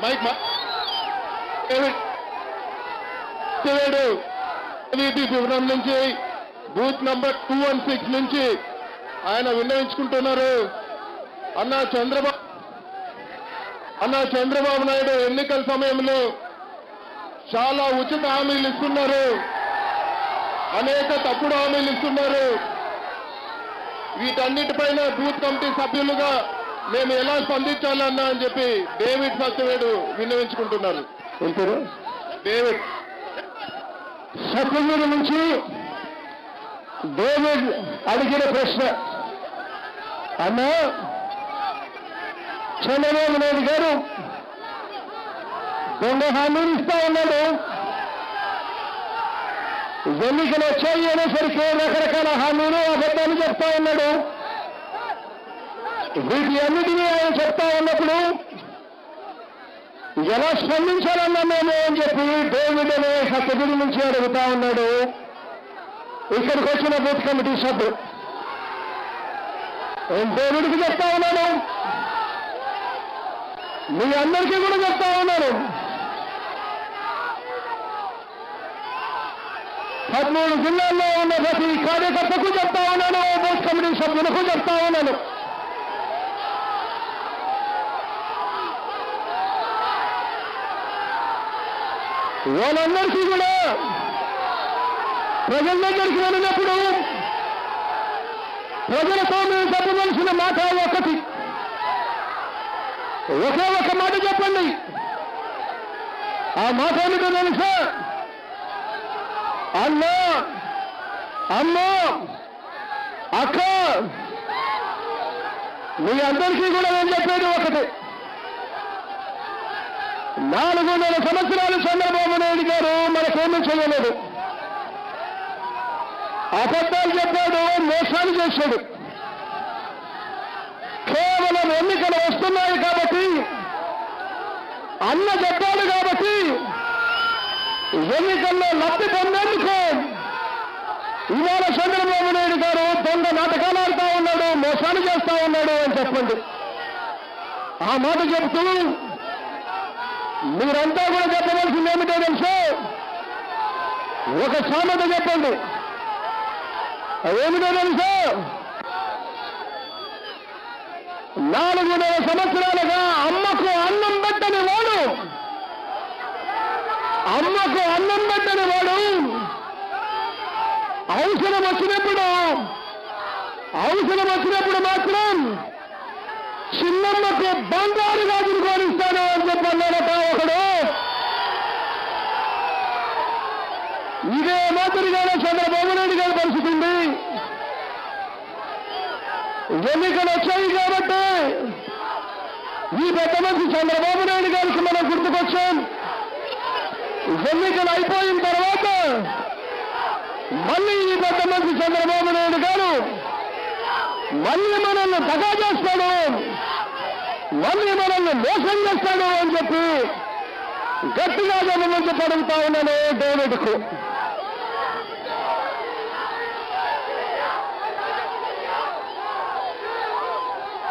Mic వివరం నుంచి booth number 216 నుంచి ఆయన విన్నవించుకుంటున్నారు. అన్న చంద్రబాబు నాయుడు ఎన్నికల సమయంలో చాలా ఉచిత హామీలు ఇస్తున్నారు, అనేక తప్పుడు హామీలు ఇస్తున్నారు. వీటన్నిటిపైన బూత్ కమిటీ సభ్యులుగా మేము ఎలా స్పందించాలన్నా అని చెప్పి డేవిడ్ సత్యవేడు విన్నవించుకుంటున్నారు. డేవిడ్ సత్యవేడు నుంచి డేవిడ్ అడిగిన ప్రశ్న, అన్నా చంద్రబాబు నాయుడు గారు దొంగ హామీలు ఇస్తా ఉన్నాడు, ఎన్నికలు వచ్చాయి అనేసరికి రకరకాల హామీలు అబద్ధాలు చెప్తా ఉన్నాడు. వీటి అన్నిటినీ ఆయన చెప్తా ఉన్నప్పుడు ఎలా స్పందించాలన్నా మేము అని చెప్పి డేవిడ్ అనే సత్యవేడు నుంచి అడుగుతా ఉన్నాడు. ఇక్కడికి వచ్చిన బూత్ కమిటీ సభ్యుడు డేవిడ్కి చెప్తా ఉన్నాను, మీ అందరికీ కూడా చెప్తా ఉన్నాను. 13 జిల్లాల్లో ఉన్న ప్రతి కార్యకర్తకు చెప్తా ఉన్నాను, బూత్ కమిటీ సభ్యులకు చెప్తా ఉన్నాను. వాళ్ళందరికీ కూడా ప్రజల దగ్గరికి వెళ్ళినప్పుడు ప్రజలతో మేము చెప్పవలసిన మాట ఒకటి, ఒకే ఒక మాట చెప్పండి. ఆ మాట ఏమిటో తెలుసా? అన్నా, అమ్మా, అక్క, మీ అందరికీ కూడా నేను చెప్పేది ఒకటి. 4 సంవత్సరాలు చంద్రబాబు నాయుడు గారు మనకేమీ చేయలేదు. అబద్ధాలు చెప్పాడు, మోసాలు చేశాడు. కేవలం ఎన్నికలు వస్తున్నాయి కాబట్టి, అన్న చెప్పాడు కాబట్టి ఎన్నికల్లో లబ్ధి పొందేందుకు ఇవాళ చంద్రబాబు నాయుడు గారు దొంగ నాటకాలు ఆడుతూ ఉన్నాడు, మోసాలు చేస్తా ఉన్నాడు అని చెప్పండి. ఆ మాట చెబుతూ మీరంతా కూడా చెప్పవలసింది ఏమిటో తెలుసు, ఒక సామెత చెప్పండి. ఏమిటో తెలుసు, 4 సంవత్సరాలుగా అమ్మకు అన్నం పెట్టని వాడు, అమ్మకు అన్నం పెట్టని వాడు అవసరం వచ్చినప్పుడు మాత్రం చిన్నమ్మకు బంగారు గాజులు కోరిస్తాను అని చెప్పన్నాడట ఒకడు. ఇదే మాదిరిగానే చంద్రబాబు నాయుడు గారి పరిస్థితి ఉంది. ఎన్నికలు వచ్చాయి కాబట్టి ఈ పెద్ద మనిషి చంద్రబాబు నాయుడు గారికి మనం గుర్తుకొచ్చాం. ఎన్నికలు అయిపోయిన తర్వాత మళ్ళీ ఈ పెద్ద మనిషి చంద్రబాబు నాయుడు గారు మళ్ళీ మనల్ని దగా చేస్తాడు, మళ్ళీ మనల్ని మోసం చేస్తాడు అని చెప్పి గట్టిగా గమనించి పడుగుతా ఉన్నాను డేవిడ్కు.